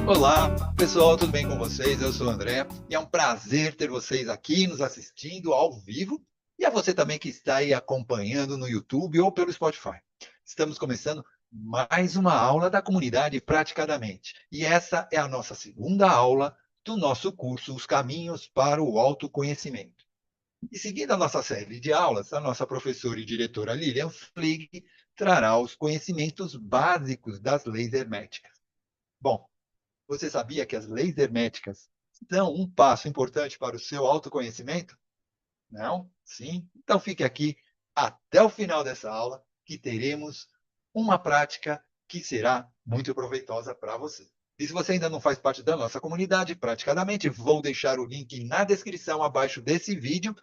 Olá, pessoal, tudo bem com vocês? Eu sou o André e é um prazer ter vocês aqui nos assistindo ao vivo e a você também que está aí acompanhando no YouTube ou pelo Spotify. Estamos começando mais uma aula da comunidade Praticadamente e essa é a nossa segunda aula do nosso curso Os Caminhos para o Autoconhecimento. E seguindo a nossa série de aulas, a nossa professora e diretora Lilian Flig trará os conhecimentos básicos das leis herméticas. Bom, você sabia que as leis herméticas são um passo importante para o seu autoconhecimento? Não? Sim? Então fique aqui até o final dessa aula, que teremos uma prática que será muito proveitosa para você. E se você ainda não faz parte da nossa comunidade, praticamente, vou deixar o link na descrição abaixo desse vídeo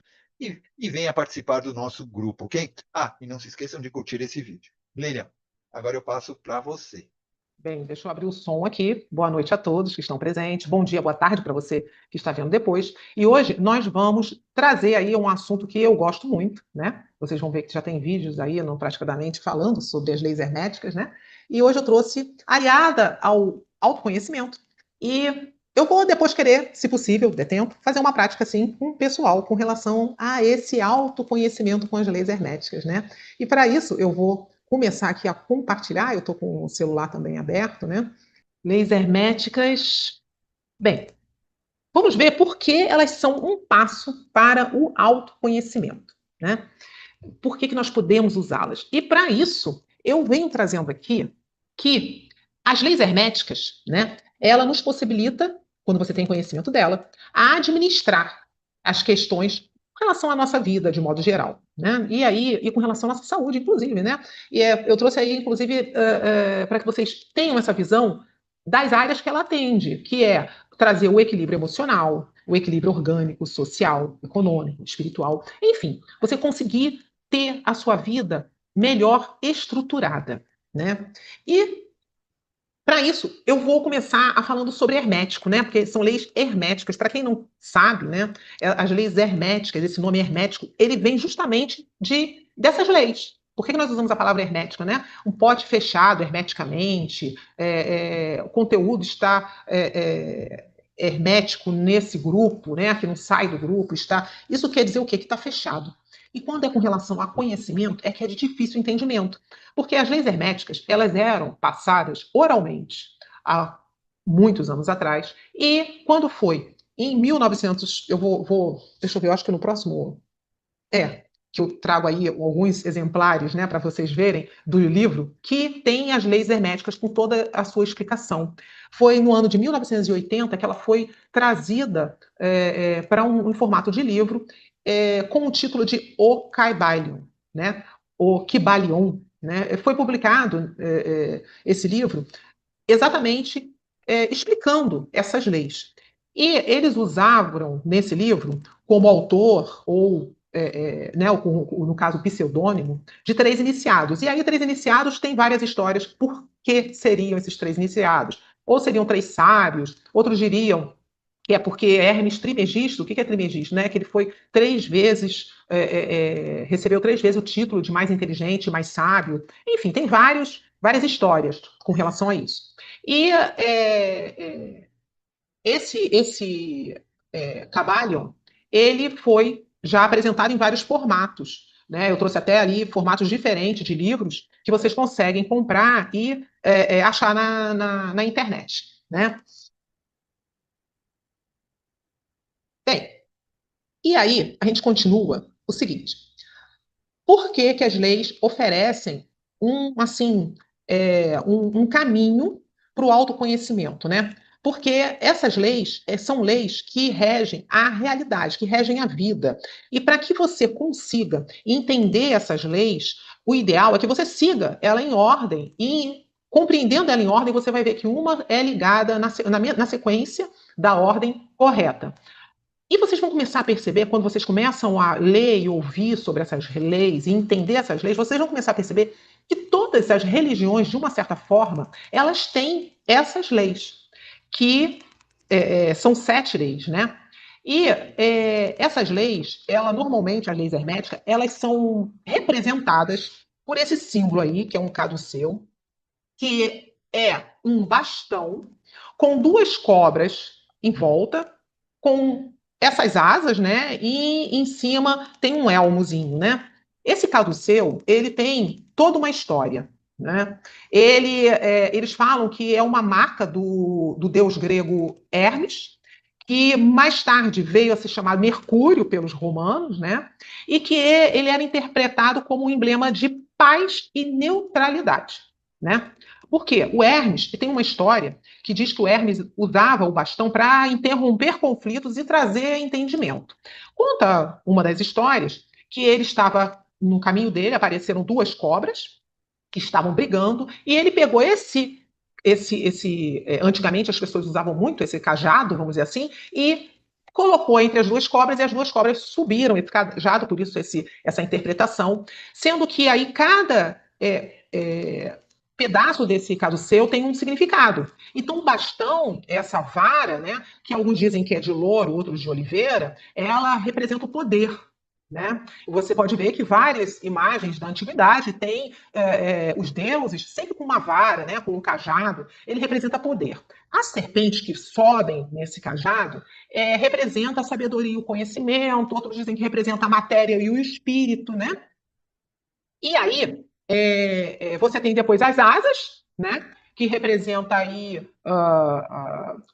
e venha participar do nosso grupo, ok? Ah, e não se esqueçam de curtir esse vídeo. Lilian, agora eu passo para você. Bem, deixa eu abrir o som aqui. Boa noite a todos que estão presentes. Bom dia, boa tarde para você que está vendo depois. E hoje nós vamos trazer aí um assunto que eu gosto muito, né? Vocês vão ver que já tem vídeos aí, não praticamente, falando sobre as leis herméticas, né? E hoje eu trouxe aliada ao autoconhecimento. E eu vou depois querer, se possível, der tempo, fazer uma prática assim com o pessoal com relação a esse autoconhecimento com as leis herméticas, né? E para isso eu vou começar aqui a compartilhar, eu estou com o celular também aberto, né? Leis herméticas. Bem, vamos ver por que elas são um passo para o autoconhecimento, né? Por que nós podemos usá-las? E para isso, eu venho trazendo aqui que as leis herméticas, né? Ela nos possibilita, quando você tem conhecimento dela, a administrar as questões com relação à nossa vida, de modo geral, né? E aí, e com relação à nossa saúde, inclusive, né? Eu trouxe aí, inclusive, para que vocês tenham essa visão das áreas que ela atende, que é trazer o equilíbrio emocional, o equilíbrio orgânico, social, econômico, espiritual, enfim, você conseguir ter a sua vida melhor estruturada, né? E para isso, eu vou começar a falando sobre hermético, né? Porque são leis herméticas. Para quem não sabe, né? As leis herméticas, esse nome hermético, ele vem justamente dessas leis. Por que nós usamos a palavra hermética, né? Um pote fechado hermeticamente, o conteúdo está hermético nesse grupo, né? Que não sai do grupo, está. Isso quer dizer o quê? Que está fechado. E quando é com relação a conhecimento, é que é de difícil entendimento. Porque as leis herméticas, elas eram passadas oralmente há muitos anos atrás, e quando foi em 1900, deixa eu ver, eu acho que no próximo, que eu trago aí alguns exemplares, né, para vocês verem, do livro, que tem as leis herméticas com toda a sua explicação. Foi no ano de 1980 que ela foi trazida para um formato de livro com o título de O Kybalion, né? O Kybalion, né? Foi publicado esse livro exatamente explicando essas leis. E eles usavam nesse livro como autor ou né, no caso pseudônimo, de três iniciados. E aí, três iniciados tem várias histórias por que seriam esses três iniciados. Ou seriam três sábios, outros diriam que é porque Hermes Trimegisto, o que é Trimegisto? Né? Que ele foi três vezes, recebeu três vezes o título de mais inteligente, mais sábio. Enfim, tem várias histórias com relação a isso. E esse Caballion, ele foi já apresentado em vários formatos. Né? Eu trouxe até ali formatos diferentes de livros que vocês conseguem comprar e achar na internet. Né? Bem, e aí a gente continua o seguinte: por que que as leis oferecem assim, um caminho para o autoconhecimento, né? Porque essas leis são leis que regem a realidade, que regem a vida. E para que você consiga entender essas leis, o ideal é que você siga ela em ordem e compreendendo ela em ordem, você vai ver que uma é ligada na sequência da ordem correta. E vocês vão começar a perceber, quando vocês começam a ler e ouvir sobre essas leis e entender essas leis, vocês vão começar a perceber que todas as religiões, de uma certa forma, elas têm essas leis, que são sete leis, né? E essas leis, normalmente, as leis herméticas, elas são representadas por esse símbolo aí, que é um caduceu, que é um bastão com duas cobras em volta, com essas asas, né? E em cima tem um elmozinho, né? Esse caduceu, ele tem toda uma história, né? Eles falam que é uma marca do deus grego Hermes, que mais tarde veio a se chamar Mercúrio pelos romanos, né? E que ele era interpretado como um emblema de paz e neutralidade, né? Porque o Hermes tem uma história que diz que o Hermes usava o bastão para interromper conflitos e trazer entendimento. Conta uma das histórias que ele estava no caminho dele, apareceram duas cobras que estavam brigando, e ele pegou antigamente as pessoas usavam muito esse cajado, vamos dizer assim, e colocou entre as duas cobras, e as duas cobras subiram esse cajado, por isso essa interpretação, sendo que aí cada pedaço desse caduceu tem um significado. Então, o bastão, essa vara, né, que alguns dizem que é de louro, outros de oliveira, ela representa o poder. Né? Você pode ver que várias imagens da antiguidade têm os deuses sempre com uma vara, né, com um cajado, ele representa poder. As serpentes que sobem nesse cajado representa a sabedoria e o conhecimento, outros dizem que representa a matéria e o espírito, né? E aí, você tem depois as asas, né? Que representa aí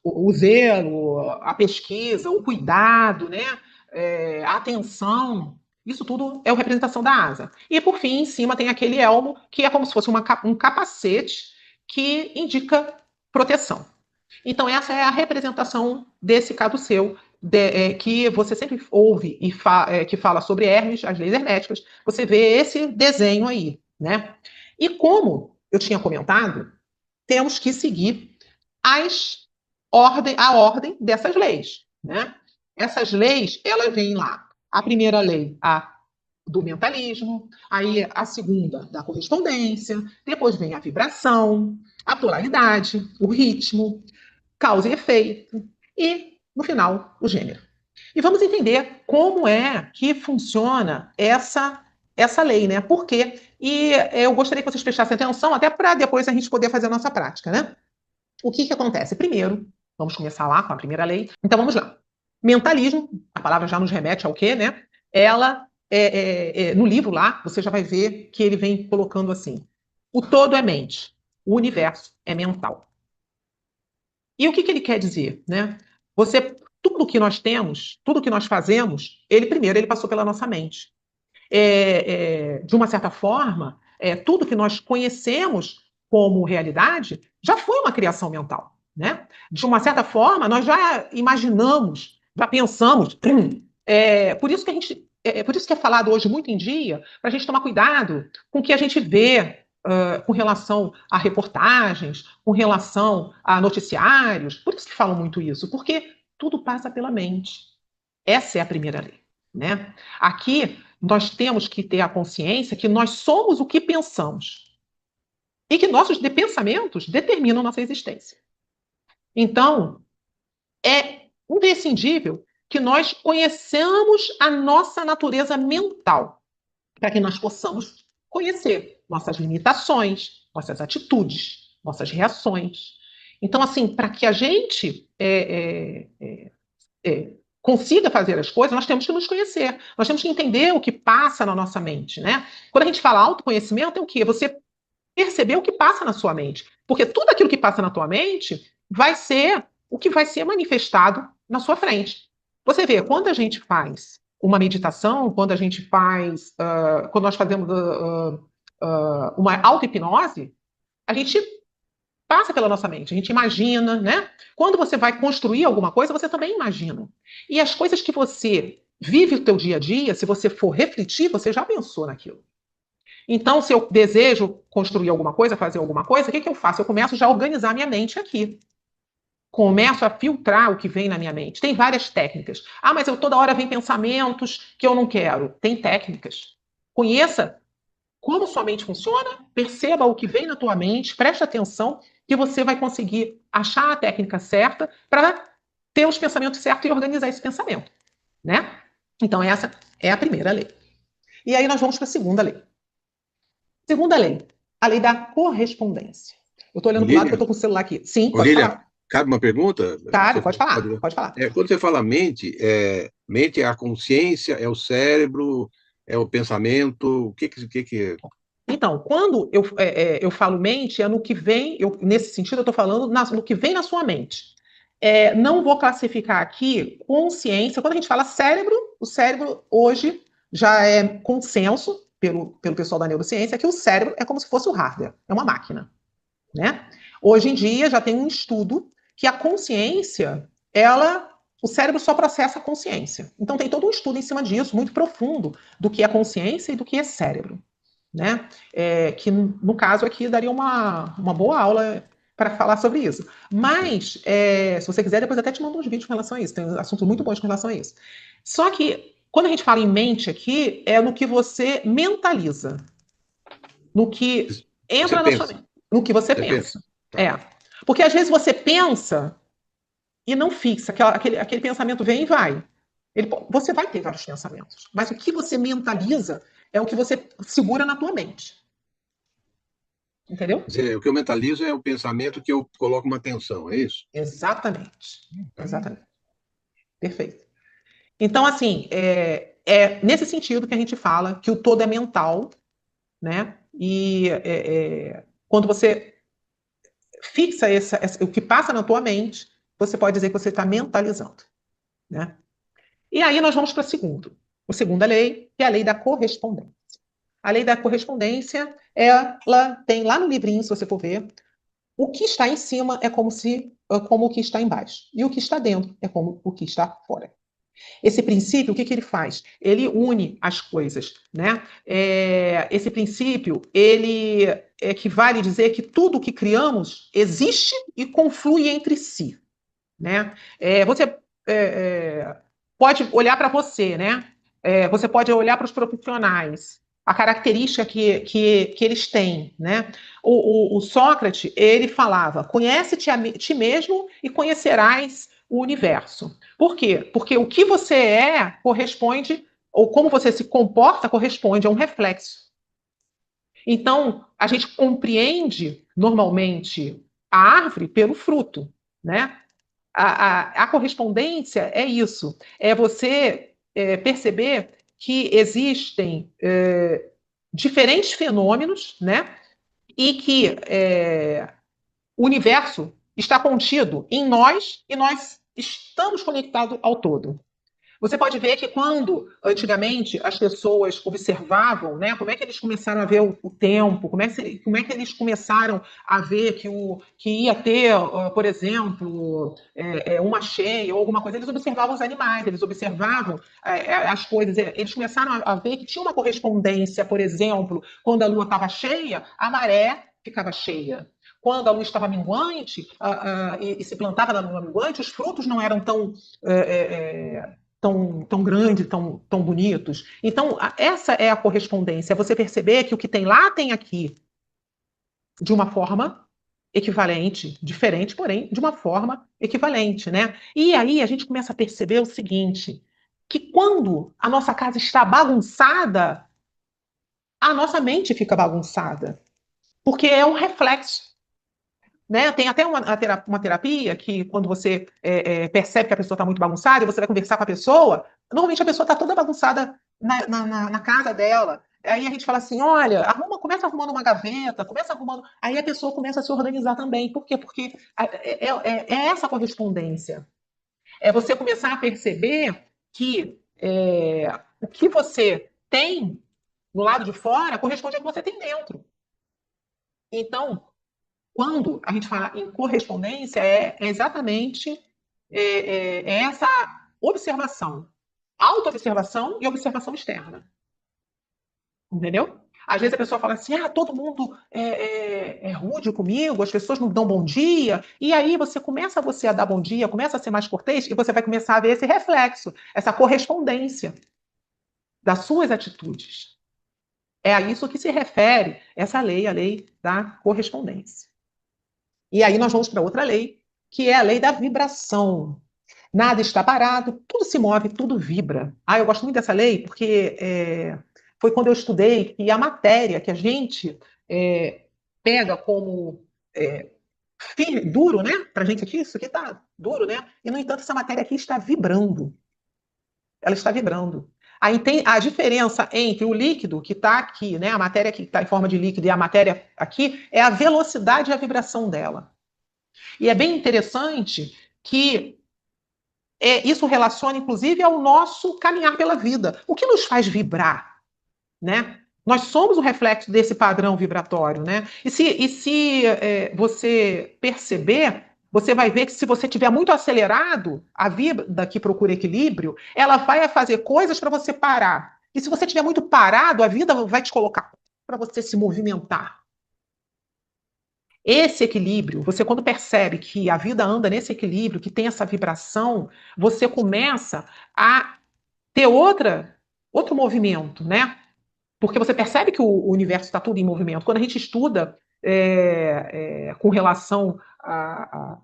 o zelo, a pesquisa, o cuidado, né? A atenção. Isso tudo é a representação da asa. E por fim, em cima tem aquele elmo, que é como se fosse um capacete que indica proteção. Então, essa é a representação desse caduceu, que você sempre ouve que fala sobre Hermes, as leis herméticas. Você vê esse desenho aí, né? E como eu tinha comentado, temos que seguir a ordem dessas leis, né? Essas leis, elas vêm lá. A primeira lei, a do mentalismo, aí a segunda da correspondência, depois vem a vibração, a polaridade, o ritmo, causa e efeito, e, no final, o gênero. E vamos entender como é que funciona essa lei, né? Por quê? E eu gostaria que vocês prestassem atenção, até para depois a gente poder fazer a nossa prática, né? O que acontece? Primeiro, vamos começar lá com a primeira lei. Então vamos lá. Mentalismo, a palavra já nos remete ao quê, né? Ela, no livro lá, você já vai ver que ele vem colocando assim: o todo é mente, o universo é mental. E o que ele quer dizer, né? Tudo que nós temos, tudo que nós fazemos, primeiro ele passou pela nossa mente. De uma certa forma, tudo que nós conhecemos como realidade já foi uma criação mental, né? De uma certa forma, nós já imaginamos, já pensamos. Por isso que é falado hoje muito em dia, para a gente tomar cuidado com o que a gente vê com relação a reportagens, com relação a noticiários. Por isso que falam muito isso, porque tudo passa pela mente. Essa é a primeira lei, né? Aqui nós temos que ter a consciência que nós somos o que pensamos e que nossos pensamentos determinam nossa existência. Então, é imprescindível que nós conheçamos a nossa natureza mental, para que nós possamos conhecer nossas limitações, nossas atitudes, nossas reações. Então, assim, para que a gente consiga fazer as coisas, nós temos que nos conhecer, nós temos que entender o que passa na nossa mente, né? Quando a gente fala autoconhecimento, é o quê? Você perceber o que passa na sua mente. Porque tudo aquilo que passa na tua mente vai ser o que vai ser manifestado na sua frente. Você vê, quando a gente faz uma meditação, quando nós fazemos uma auto-hipnose, a gente passa pela nossa mente, a gente imagina, né? Quando você vai construir alguma coisa, você também imagina. E as coisas que você vive o teu dia a dia, se você for refletir, você já pensou naquilo. Então, se eu desejo construir alguma coisa, fazer alguma coisa, o que eu faço? Eu começo já a organizar minha mente aqui. Começo a filtrar o que vem na minha mente. Tem várias técnicas. Ah, mas toda hora vem pensamentos que eu não quero. Tem técnicas. Conheça como sua mente funciona, perceba o que vem na tua mente, preste atenção que você vai conseguir achar a técnica certa para ter os pensamentos certos e organizar esse pensamento, né? Então essa é a primeira lei. E aí nós vamos para a segunda lei. Segunda lei, a lei da correspondência. Eu estou olhando para o lado que eu Lilian, estou com o celular aqui. Sim, ô, pode Lilian, falar. cabe uma pergunta? Cabe, Você pode pode, falar, né? pode falar. Quando você fala mente, mente é a consciência, é o cérebro, é o pensamento, o que que é? Então, quando eu falo mente, é no que vem, nesse sentido, eu estou falando no que vem na sua mente. Não vou classificar aqui consciência. Quando a gente fala cérebro, o cérebro hoje já é consenso pelo pessoal da neurociência que o cérebro é como se fosse o hardware, é uma máquina, né? Hoje em dia já tem um estudo que a consciência, o cérebro só processa a consciência. Então tem todo um estudo em cima disso, muito profundo, do que é consciência e do que é cérebro, né? Que no caso aqui daria uma boa aula para falar sobre isso. Mas, se você quiser, depois até te mando uns vídeos com relação a isso. Tem assuntos muito bons com relação a isso. Só que, quando a gente fala em mente aqui, é no que você mentaliza, no que Você entra na sua pensa, mente, no que você você pensa. pensa. Tá. É. Porque às vezes você pensa e não fixa, aquele pensamento vem e vai. Você vai ter vários pensamentos, mas o que você mentaliza é o que você segura na tua mente. Entendeu? Quer dizer, o que eu mentalizo é o pensamento que eu coloco uma atenção, é isso? Exatamente. Tá. Exatamente. Perfeito. Então, assim, é nesse sentido que a gente fala que o todo é mental, né? E quando você fixa o que passa na tua mente, você pode dizer que você está mentalizando, né? E aí nós vamos para a segunda lei, que é a lei da correspondência. A lei da correspondência, ela tem lá no livrinho, se você for ver, o que está em cima é como o que está embaixo, e o que está dentro é como o que está fora. Esse princípio, o que ele faz? Ele une as coisas, né? Esse princípio, ele equivale a dizer que tudo o que criamos existe e conflui entre si, né? Você pode olhar para você, né? Você pode olhar para os profissionais, a característica que eles têm, né? O Sócrates, ele falava, conhece-te a ti mesmo e conhecerás o universo. Por quê? Porque o que você corresponde, ou como você se comporta, corresponde a um reflexo. Então, a gente compreende normalmente a árvore pelo fruto, né? A correspondência é isso, é você perceber que existem diferentes fenômenos, né? E que o universo está contido em nós e nós estamos conectados ao todo. Você pode ver que quando, antigamente, as pessoas observavam, né, como é que eles começaram a ver o tempo, como é que eles começaram a ver que ia ter, por exemplo, uma cheia ou alguma coisa, eles observavam os animais, eles observavam as coisas, eles começaram a ver que tinha uma correspondência, por exemplo, quando a lua estava cheia, a maré ficava cheia. Quando a luz estava minguante e se plantava na lua minguante, os frutos não eram tão grandes, tão bonitos. Então, essa é a correspondência, é você perceber que o que tem lá tem aqui de uma forma equivalente, diferente, porém, de uma forma equivalente, né? E aí a gente começa a perceber o seguinte, que quando a nossa casa está bagunçada, a nossa mente fica bagunçada, porque é um reflexo. Né? Tem até uma terapia que, quando você percebe que a pessoa está muito bagunçada e você vai conversar com a pessoa, normalmente a pessoa está toda bagunçada na casa dela. Aí a gente fala assim: olha, começa arrumando uma gaveta, começa arrumando. Aí a pessoa começa a se organizar também. Por quê? Porque é essa correspondência. É você começar a perceber que o que você tem no lado de fora corresponde ao que você tem dentro. Então, quando a gente fala em correspondência, é exatamente essa observação, autoobservação e observação externa. Entendeu? Às vezes a pessoa fala assim: todo mundo é rude comigo, as pessoas não dão bom dia. E aí você começa a dar bom dia, começa a ser mais cortês, e você vai começar a ver esse reflexo, essa correspondência das suas atitudes. É a isso que se refere essa lei, a lei da correspondência. E aí nós vamos para outra lei, que é a lei da vibração. Nada está parado, tudo se move, tudo vibra. Eu gosto muito dessa lei porque foi quando eu estudei que a matéria que a gente pega como duro, né? Para a gente aqui, isso aqui está duro, né? E, no entanto, essa matéria aqui está vibrando. Ela está vibrando. Aí tem a diferença entre o líquido que está aqui, né? A matéria que está em forma de líquido e a matéria aqui é a velocidade e a vibração dela. E é bem interessante que isso relaciona, inclusive, ao nosso caminhar pela vida. O que nos faz vibrar, né? Nós somos o reflexo desse padrão vibratório, né? E se você perceber, você vai ver que se você estiver muito acelerado, a vida que procura equilíbrio, ela vai fazer coisas para você parar. E se você estiver muito parado, a vida vai te colocar para você se movimentar. Esse equilíbrio, você quando percebe que a vida anda nesse equilíbrio, que tem essa vibração, você começa a ter outro movimento, né? Porque você percebe que o universo está tudo em movimento. Quando a gente estuda com relação a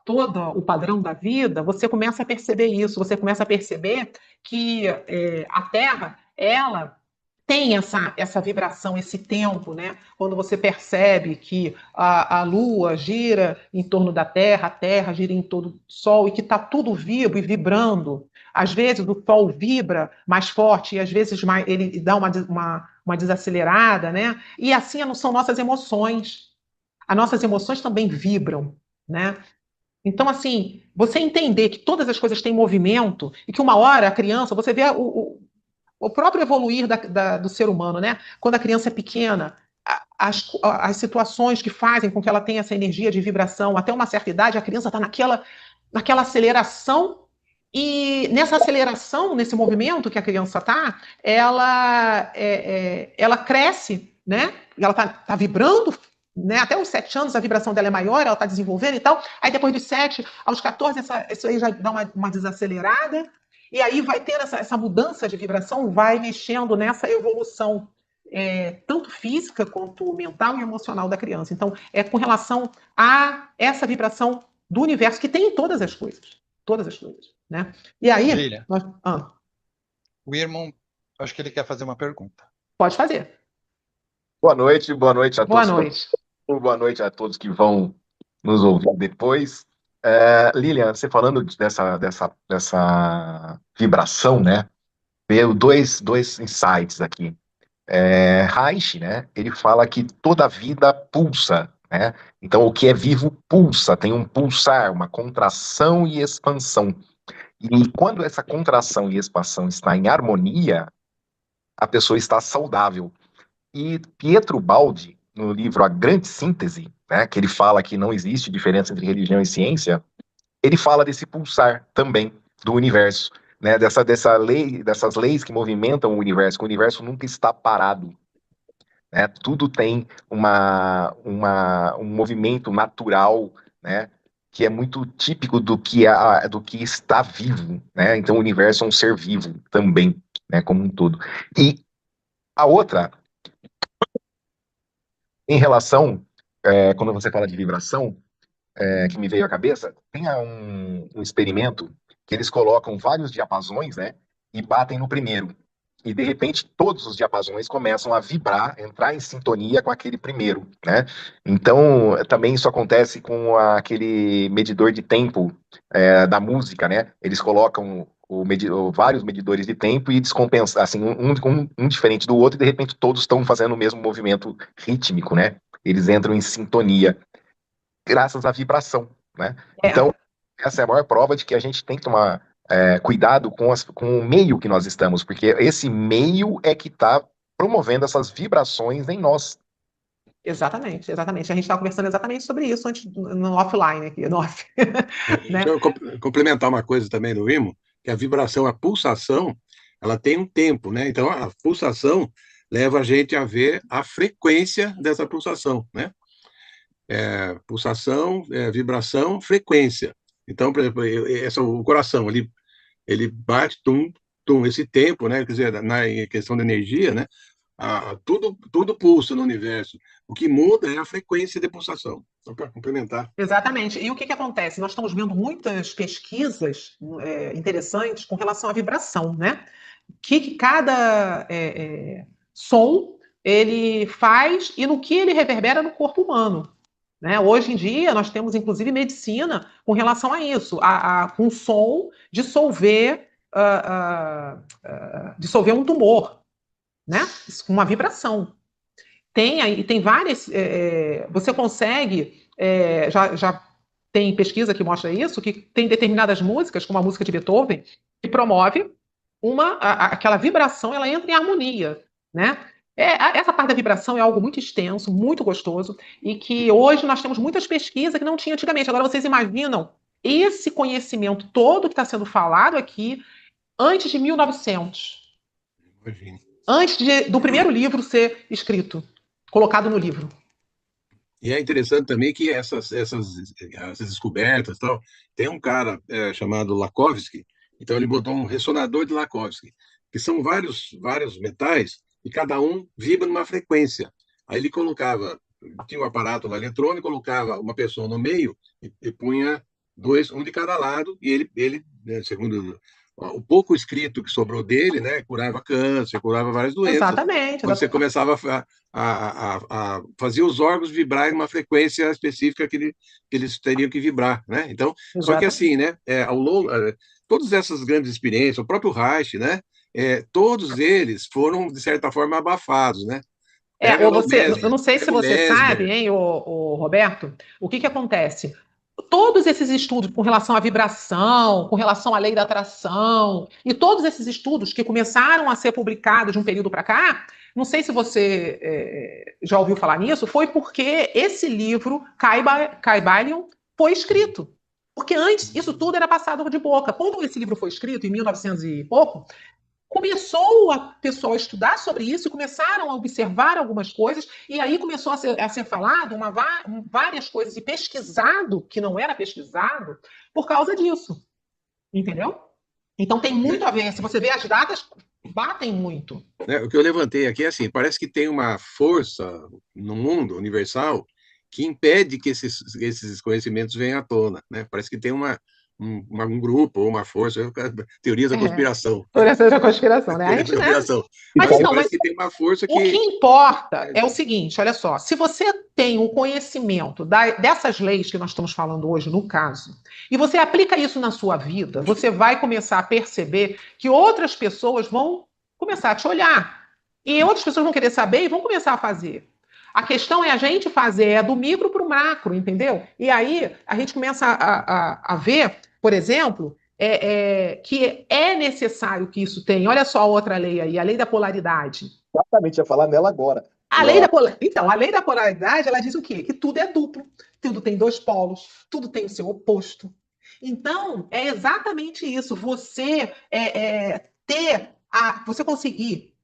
todo o padrão da vida, você começa a perceber isso. Você começa a perceber que a Terra, ela tem essa vibração, esse tempo, né? Quando você percebe que a Lua gira em torno da Terra, a Terra gira em torno do Sol e que está tudo vivo e vibrando. Às vezes o Sol vibra mais forte e às vezes ele dá uma desacelerada, né? E assim são nossas emoções. As nossas emoções também vibram, né? Então, assim, você entender que todas as coisas têm movimento e que uma hora a criança, você vê o próprio evoluir do ser humano, né? Quando a criança é pequena, as situações que fazem com que ela tenha essa energia de vibração, até uma certa idade, a criança está naquela aceleração, e nessa aceleração, nesse movimento que a criança está, ela cresce, né? Ela está vibrando, né? Até os 7 anos a vibração dela é maior, ela está desenvolvendo e tal. Aí depois dos 7 aos 14, isso aí já dá uma desacelerada. E aí vai ter essa mudança de vibração, vai mexendo nessa evolução, tanto física quanto mental e emocional da criança. Então, é com relação a essa vibração do universo que tem em todas as coisas, né? E aí, Gília, o irmão, acho que ele quer fazer uma pergunta. pode fazer. Boa noite a Boa todos. noite. Boa noite a todos que vão nos ouvir depois. Lilian, você falando dessa vibração, né? Veio dois insights aqui. Reich, né? Ele fala que toda vida pulsa, né? Então, o que é vivo pulsa, tem um pulsar, uma contração e expansão. E quando essa contração e expansão está em harmonia, a pessoa está saudável. E Pietro Baldi, no livro A Grande Síntese, né, que ele fala que não existe diferença entre religião e ciência, ele fala desse pulsar também do universo, né, dessas leis que movimentam o universo, que o universo nunca está parado. Né, tudo tem um movimento natural, né, que é muito típico do que está vivo. Né, então o universo é um ser vivo também, né, como um todo. E a outra, em relação, quando você fala de vibração, que me veio à cabeça, tem um experimento que eles colocam vários diapasões, né, e batem no primeiro. E, de repente, todos os diapasões começam a vibrar, entrar em sintonia com aquele primeiro, né? Então, também isso acontece com aquele medidor de tempo da música, né? Eles colocam vários medidores de tempo e descompensam, assim, um diferente do outro, e, de repente, todos estão fazendo o mesmo movimento rítmico, né? Eles entram em sintonia, graças à vibração, né? Então, essa é a maior prova de que a gente tem que tomar cuidado com o meio que nós estamos, porque esse meio é que está promovendo essas vibrações em nós. Exatamente, exatamente. A gente estava conversando exatamente sobre isso antes, no offline aqui, no off. Né? Deixa eu complementar uma coisa também do IMO, que a vibração, a pulsação, ela tem um tempo, né? Então, a pulsação leva a gente a ver a frequência dessa pulsação, né? Pulsação, vibração, frequência. Então, por exemplo, o coração, ele bate, tum, tum, esse tempo, né? Quer dizer, na questão da energia, né? Tudo pulsa no universo. O que muda é a frequência de pulsação. Só para complementar. Exatamente. E o que acontece? Nós estamos vendo muitas pesquisas interessantes com relação à vibração, né? Que cada som ele faz e no que ele reverbera no corpo humano. Né? Hoje em dia, nós temos, inclusive, medicina com relação a isso, com som dissolver um tumor, né? Com uma vibração. Tem várias. Você consegue. Já tem pesquisa que mostra isso, que tem determinadas músicas, como a música de Beethoven, que promove aquela vibração, ela entra em harmonia, né? Essa parte da vibração é algo muito extenso, muito gostoso, e que hoje nós temos muitas pesquisas que não tinha antigamente. Agora vocês imaginam esse conhecimento todo que está sendo falado aqui antes de 1900, Imagine. antes do primeiro livro ser escrito, colocado no livro. E é interessante também que essas descobertas, tal, tem um cara chamado Lakovsky, então ele botou um ressonador de Lakovsky, que são vários metais e cada um vibra numa frequência. Aí ele tinha um aparato lá eletrônico, colocava uma pessoa no meio e punha dois, um de cada lado, e ele né, segundo o pouco escrito que sobrou dele, né, curava câncer, curava várias doenças. Exatamente. Quando você começava a fazer os órgãos vibrarem numa frequência específica que eles teriam que vibrar, né? Então, só que assim, né? Ao longo, todas essas grandes experiências, o próprio Reich, né? Todos eles foram de certa forma abafados, né? Eu não sei se você sabe, hein, o Roberto, o que acontece? Todos esses estudos com relação à vibração, com relação à lei da atração, e todos esses estudos que começaram a ser publicados de um período para cá, não sei se você já ouviu falar nisso, foi porque esse livro, Kybalion, foi escrito. Porque antes isso tudo era passado de boca. Quando esse livro foi escrito, em 1900 e pouco, começou a pessoa a estudar sobre isso, começaram a observar algumas coisas, e aí começou a ser falado várias coisas, e pesquisado, que não era pesquisado, por causa disso. Entendeu? Então tem muito a ver. Se você vê as datas, batem muito. O que eu levantei aqui é assim, parece que tem uma força no mundo universal que impede que esses conhecimentos venham à tona, né? Parece que tem um grupo ou uma força, teorias da conspiração. Teorias da conspiração, né? A gente, conspiração. Mas então, parece que tem uma força que... O que importa é o seguinte, olha só, se você tem o conhecimento dessas leis que nós estamos falando hoje, no caso, e você aplica isso na sua vida, você vai começar a perceber que outras pessoas vão começar a te olhar. E outras pessoas vão querer saber e vão começar a fazer. A questão é a gente fazer, do micro para o macro, entendeu? E aí a gente começa a ver, por exemplo, que é necessário que isso tenha. Olha só a outra lei aí, a lei da polaridade. Exatamente, ia falar nela agora. Então, a lei da polaridade, ela diz o quê? Que tudo é duplo, tudo tem dois polos, tudo tem o seu oposto. Então, é exatamente isso. Você você conseguir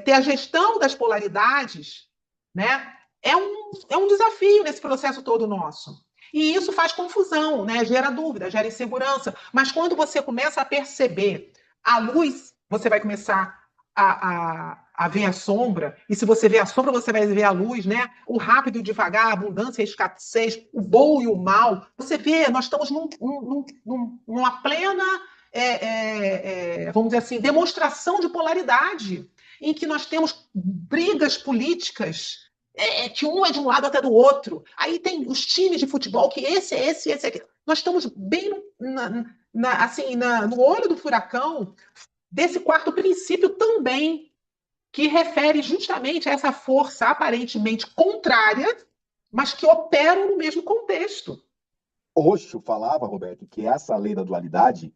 ter a gestão das polaridades, né? É um desafio nesse processo todo nosso. E isso faz confusão, né? Gera dúvida, gera insegurança. Mas quando você começa a perceber a luz, você vai começar a ver a sombra. E se você vê a sombra, você vai ver a luz, né? O rápido e o devagar, a abundância e a escassez, o bom e o mal. Você vê, nós estamos numa plena, vamos dizer assim, demonstração de polaridade, em que nós temos brigas políticas que um é de um lado até do outro. Aí tem os times de futebol, que esse é esse, esse é aquele. Nós estamos bem no olho do furacão desse quarto princípio também, que refere justamente a essa força aparentemente contrária, mas que operam no mesmo contexto. Osho falava, Roberto, que essa lei da dualidade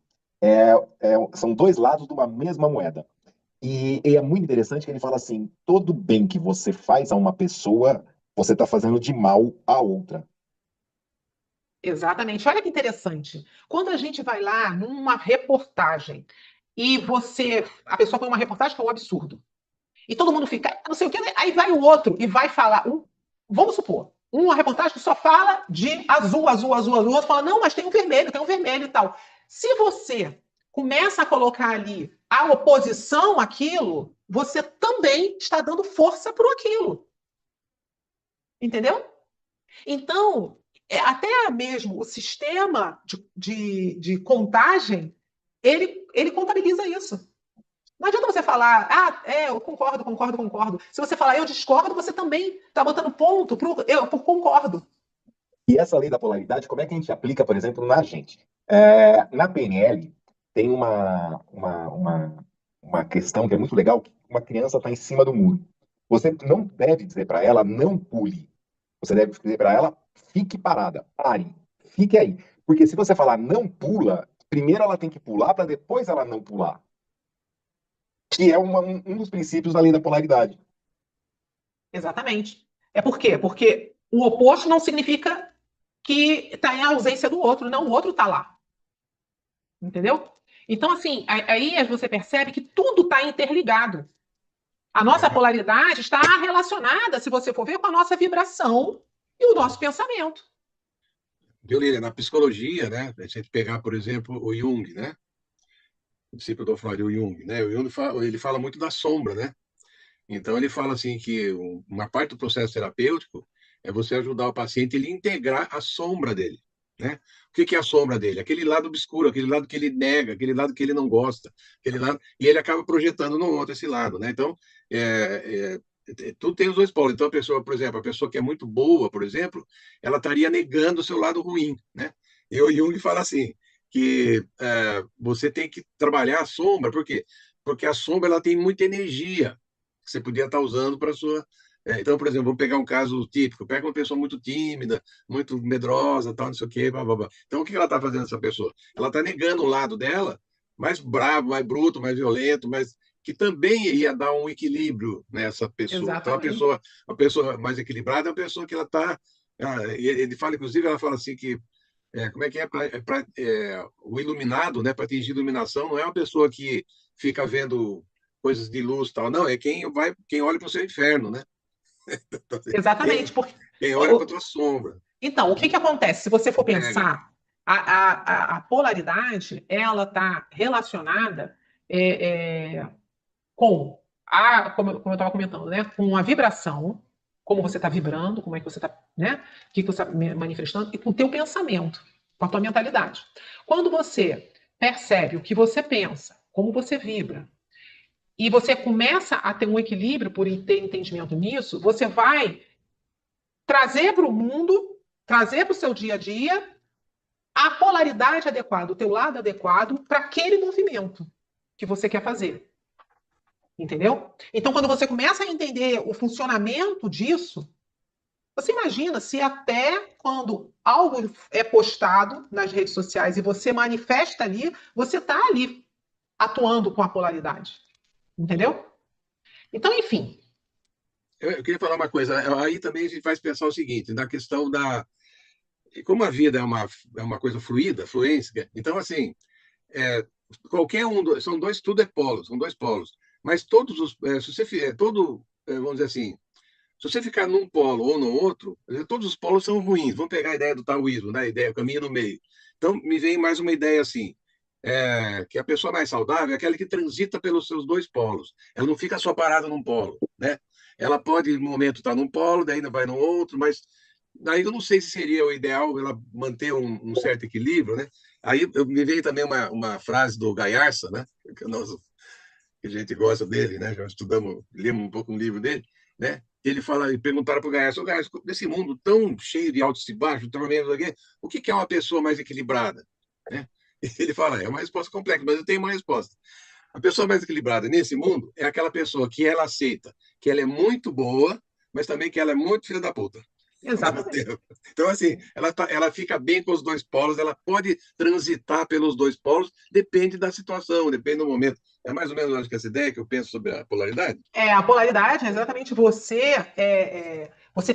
são dois lados de uma mesma moeda. E é muito interessante que ele fala assim: todo bem que você faz a uma pessoa, você está fazendo de mal a outra. Exatamente. Olha que interessante. Quando a gente vai lá numa reportagem e a pessoa põe uma reportagem que é um absurdo, e todo mundo fica, não sei o que, aí vai o outro e vai falar, vamos supor, uma reportagem que só fala de azul, azul, azul, azul, o outro fala, não, mas tem um vermelho e tal. Se você começa a colocar ali a oposição àquilo, você também está dando força para aquilo. Entendeu? Então, até mesmo o sistema de contagem, ele contabiliza isso. Não adianta você falar, eu concordo, concordo, concordo. Se você falar, eu discordo, você também está botando ponto por concordo. E essa lei da polaridade, como é que a gente aplica, por exemplo, na gente? Na PNL, tem uma questão que é muito legal, que uma criança está em cima do muro. Você não deve dizer para ela, não pule. Você deve dizer para ela, fique parada, pare, fique aí. Porque se você falar não pula, primeiro ela tem que pular para depois ela não pular. Que é um dos princípios da lei da polaridade. Exatamente. É por quê? Porque o oposto não significa que está em ausência do outro, não, o outro está lá. Entendeu? Então, assim, aí você percebe que tudo está interligado. A nossa polaridade está relacionada, se você for ver, com a nossa vibração e o nosso pensamento. Viu, Lília? Na psicologia, né? Se a gente pegar, por exemplo, o Jung, né? O discípulo do Freud, o Jung, né? O Jung ele fala muito da sombra, né? Então, ele fala assim que uma parte do processo terapêutico é você ajudar o paciente a ele integrar a sombra dele, né? O que que é a sombra dele? Aquele lado obscuro, aquele lado que ele nega, aquele lado que ele não gosta, aquele lado e ele acaba projetando no outro esse lado, né? Então, tudo tem os dois polos. Então, a pessoa, por exemplo, a pessoa que é muito boa, por exemplo, ela estaria negando o seu lado ruim, né? E o Jung fala assim que você tem que trabalhar a sombra, por quê? Porque a sombra ela tem muita energia que você podia estar usando para a sua. Então, por exemplo, vamos pegar um caso típico: pega uma pessoa muito tímida, muito medrosa, tal, não sei o quê, blá, blá, blá. Então, o que ela está fazendo, essa pessoa? Ela está negando o lado dela mais bravo, mais bruto, mais violento, mas que também ia dar um equilíbrio nessa pessoa. Então, Exatamente. a pessoa mais equilibrada é a pessoa que ela está. Ele fala, inclusive, ela fala assim que como é que é? O iluminado, né? Para atingir iluminação, não é uma pessoa que fica vendo coisas de luz e tal, não, é quem olha para o seu inferno, né? Exatamente. Quem, Porque, quem olha para a tua sombra. então, o que que acontece? Se você for Nega. pensar, a polaridade, ela está relacionada com como eu estava comentando, né? Com a vibração, como você está vibrando, como é que você está, né? O que você está manifestando, e com o teu pensamento, com a tua mentalidade. Quando você percebe o que você pensa, como você vibra, e você começa a ter um equilíbrio por ter entendimento nisso, você vai trazer para o mundo, trazer para o seu dia a dia a polaridade adequada, o teu lado adequado para aquele movimento que você quer fazer. Entendeu? Então, quando você começa a entender o funcionamento disso, você imagina se até quando algo é postado nas redes sociais e você manifesta ali, você está ali atuando com a polaridade. Entendeu? Então, enfim. Eu queria falar uma coisa. Aí também a gente faz pensar o seguinte, na questão da. Como a vida é uma coisa fluida, fluência, então, assim, é, qualquer um. São dois, tudo é polos, são dois polos. Mas todos os. Se você vamos dizer assim, se você ficar num polo ou no outro, todos os polos são ruins. Vamos pegar a ideia do taoísmo, né? A ideia, o caminho no meio. Então, me vem mais uma ideia assim, que a pessoa mais saudável é aquela que transita pelos seus dois polos. Ela não fica só parada num polo, né? Ela pode, no momento, estar num polo, daí ainda vai no outro, mas daí eu não sei se seria o ideal ela manter um certo equilíbrio, né? Aí me veio também uma frase do Gaiarsa, né? Que a gente gosta dele, né? Já estudamos, lemos um pouco um livro dele, né? Ele fala, e perguntaram para o Gaiarsa, nesse mundo tão cheio de altos e baixos, o que é uma pessoa mais equilibrada? Né? E ele fala, é uma resposta complexa, mas eu tenho uma resposta. A pessoa mais equilibrada nesse mundo é aquela pessoa que ela aceita que ela é muito boa, mas também que ela é muito filha da puta. Exatamente. Então, assim, ela fica bem com os dois polos, ela pode transitar pelos dois polos, depende da situação, depende do momento. É mais ou menos acho que essa ideia que eu penso sobre a polaridade. A polaridade é exatamente você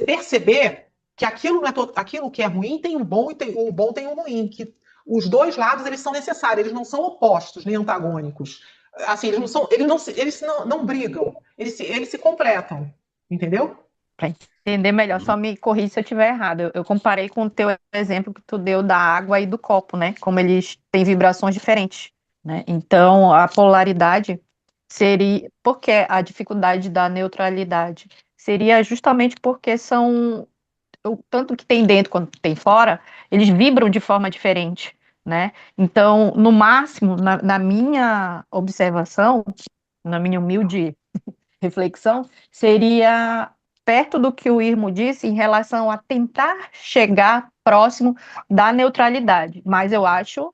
perceber que aquilo, aquilo que é ruim tem um bom e o bom tem um ruim, que os dois lados eles são necessários, eles não são opostos nem antagônicos. Assim, eles não brigam, eles se completam, entendeu? Para entender melhor, só me corrija se eu estiver errado. Eu comparei com o teu exemplo que tu deu da água e do copo, né? Como eles têm vibrações diferentes, né? Então, a polaridade seria... Por que a dificuldade da neutralidade? Seria justamente porque são... Tanto que tem dentro quanto tem fora, eles vibram de forma diferente, né? Então, no máximo, na minha observação, na minha humilde reflexão, seria perto do que o Irmo disse em relação a tentar chegar próximo da neutralidade, mas eu acho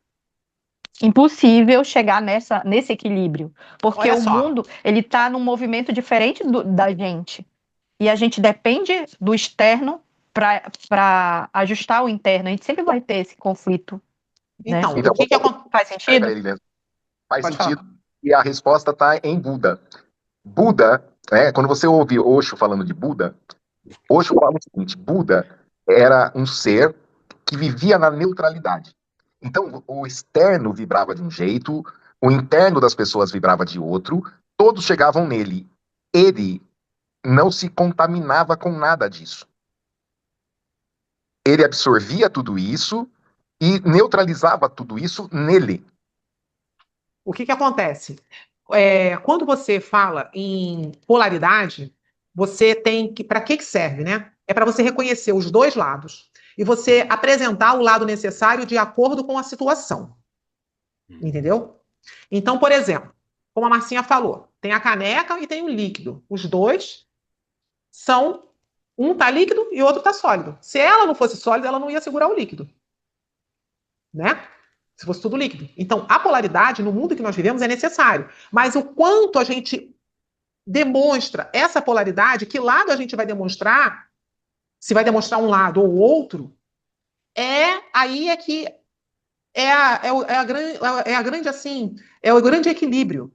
impossível chegar nesse equilíbrio, porque Olha o só, mundo ele está num movimento diferente da gente, e a gente depende do externo para ajustar o interno, a gente sempre vai ter esse conflito, né? então, Então, o que que acontece? Faz sentido? ele mesmo. Faz Pode sentido. falar. E a resposta está em Buda. Buda, quando você ouve Osho falando de Buda, Osho fala o seguinte: Buda era um ser que vivia na neutralidade. Então, o externo vibrava de um jeito, o interno das pessoas vibrava de outro, todos chegavam nele. Ele não se contaminava com nada disso. Ele absorvia tudo isso e neutralizava tudo isso nele. O que que acontece? Quando você fala em polaridade, você tem que. Para que serve, né? É para você reconhecer os dois lados e você apresentar o lado necessário de acordo com a situação. Entendeu? Então, por exemplo, como a Marcinha falou, tem a caneca e tem o líquido. Os dois são. Um está líquido e o outro está sólido. Se ela não fosse sólida, ela não ia segurar o líquido. Né? Se fosse tudo líquido. Então, a polaridade no mundo que nós vivemos é necessário. Mas o quanto a gente demonstra essa polaridade, que lado a gente vai demonstrar, se vai demonstrar um lado ou outro, aí é que é a grande assim, é o grande equilíbrio.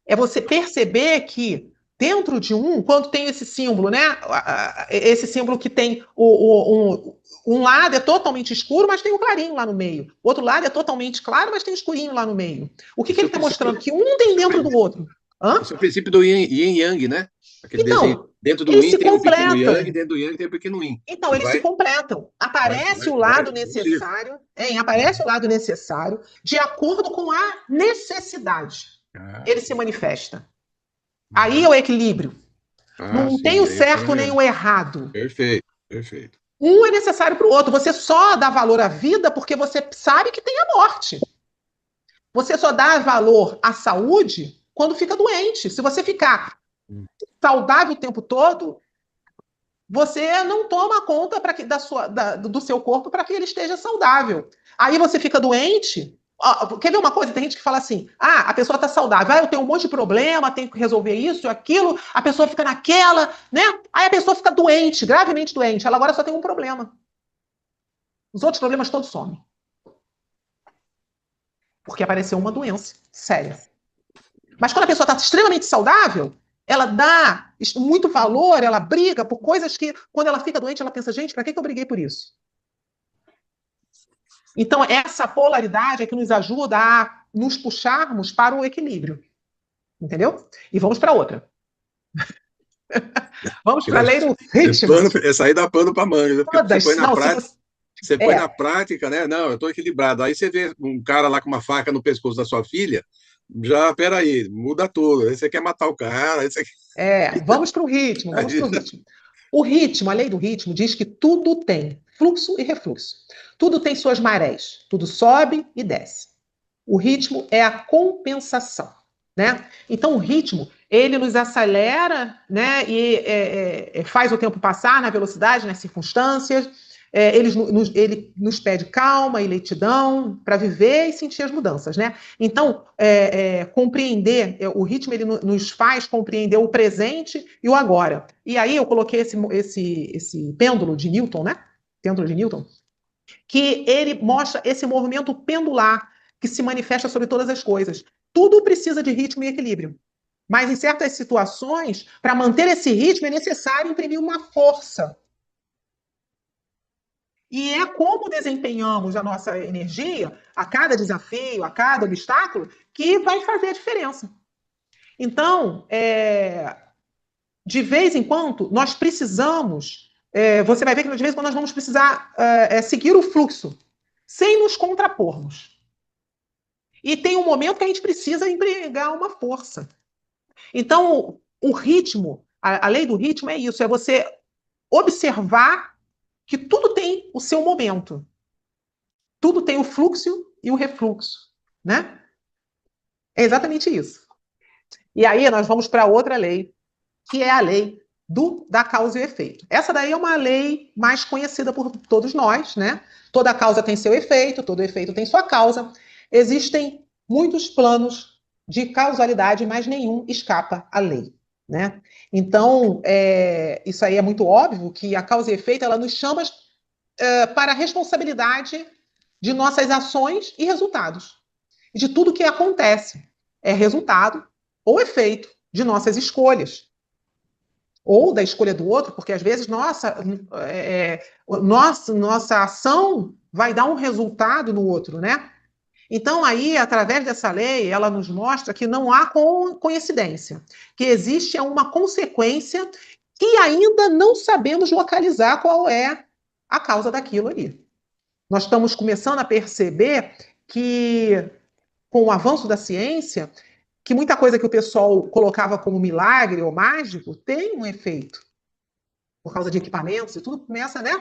É você perceber que dentro de quando tem esse símbolo, né? Esse símbolo que tem um lado é totalmente escuro, mas tem um clarinho lá no meio. O outro lado é totalmente claro, mas tem um escurinho lá no meio. O que Esse é ele o está princípio, mostrando? Que um tem dentro do outro. Hã? esse é o princípio do yin e yang, né? Aquele desenho. Então, Dentro do eles yin se tem o pequeno completam. yang, dentro do yang tem o pequeno yin. Então, E eles se vai, completam. Aparece o vai, lado é um círculo. necessário, aparece o lado necessário de acordo com a necessidade. Ele se manifesta. Aí é o equilíbrio. Não tem Sim, o aí é certo nem o errado. perfeito, perfeito. Um é necessário para o outro. Você só dá valor à vida porque você sabe que tem a morte. Você só dá valor à saúde quando fica doente. Se você ficar saudável o tempo todo, você não toma conta do seu corpo para que ele esteja saudável. Aí você fica doente. Quer ver uma coisa? Tem gente que fala assim: a pessoa está saudável, eu tenho um monte de problema, tenho que resolver isso, aquilo, a pessoa fica naquela, né? Aí a pessoa fica doente, gravemente doente. Ela agora só tem um problema. Os outros problemas todos somem. Porque apareceu uma doença séria. Mas quando a pessoa está extremamente saudável, ela dá muito valor, ela briga por coisas que, quando ela fica doente, ela pensa: gente, para que eu briguei por isso? Então, essa polaridade é que nos ajuda a nos puxarmos para o equilíbrio. Entendeu? E vamos para outra. Vamos para a lei do ritmo. É sair da pano para manga, né? Porque você põe na Não, prática. Você põe na é, prática, né? Não, eu estou equilibrado. Aí você vê um cara lá com uma faca no pescoço da sua filha, já, peraí, muda tudo. Aí você quer matar o cara. Aí você... vamos para o ritmo, vamos para o ritmo. O ritmo, a lei do ritmo, diz que tudo tem fluxo e refluxo. Tudo tem suas marés, tudo sobe e desce. O ritmo é a compensação, né? Então, o ritmo, ele nos acelera, né? E faz o tempo passar na velocidade, nas circunstâncias. Ele nos pede calma e lentidão para viver e sentir as mudanças, né? Então, compreender, o ritmo ele nos faz compreender o presente e o agora. E aí eu coloquei esse pêndulo de Newton, né? Pêndulo de Newton, que ele mostra esse movimento pendular que se manifesta sobre todas as coisas. Tudo precisa de ritmo e equilíbrio. Mas em certas situações, para manter esse ritmo, é necessário imprimir uma força. E é como desempenhamos a nossa energia a cada desafio, a cada obstáculo, que vai fazer a diferença. Então, de vez em quando, nós precisamos. Você vai ver que de vez em quando nós vamos precisar seguir o fluxo, sem nos contrapormos. E tem um momento que a gente precisa empregar uma força. Então, o ritmo, a lei do ritmo é isso: é você observar que tudo tem o seu momento. Tudo tem o fluxo e o refluxo, né? É exatamente isso. E aí nós vamos para outra lei, que é a lei da causa e efeito. Essa daí é uma lei mais conhecida por todos nós, né? Toda causa tem seu efeito, todo efeito tem sua causa. Existem muitos planos de causalidade, mas nenhum escapa à lei, né? Então, isso aí é muito óbvio, que a causa e efeito, ela nos chama para a responsabilidade de nossas ações e resultados. De tudo que acontece é resultado ou efeito de nossas escolhas. Ou da escolha do outro, porque às vezes nossa ação vai dar um resultado no outro, né? Então, aí, através dessa lei, ela nos mostra que não há coincidência, que existe uma consequência que ainda não sabemos localizar qual é a causa daquilo ali. Nós estamos começando a perceber que, com o avanço da ciência, que muita coisa que o pessoal colocava como milagre ou mágico tem um efeito. Por causa de equipamentos e tudo começa, né?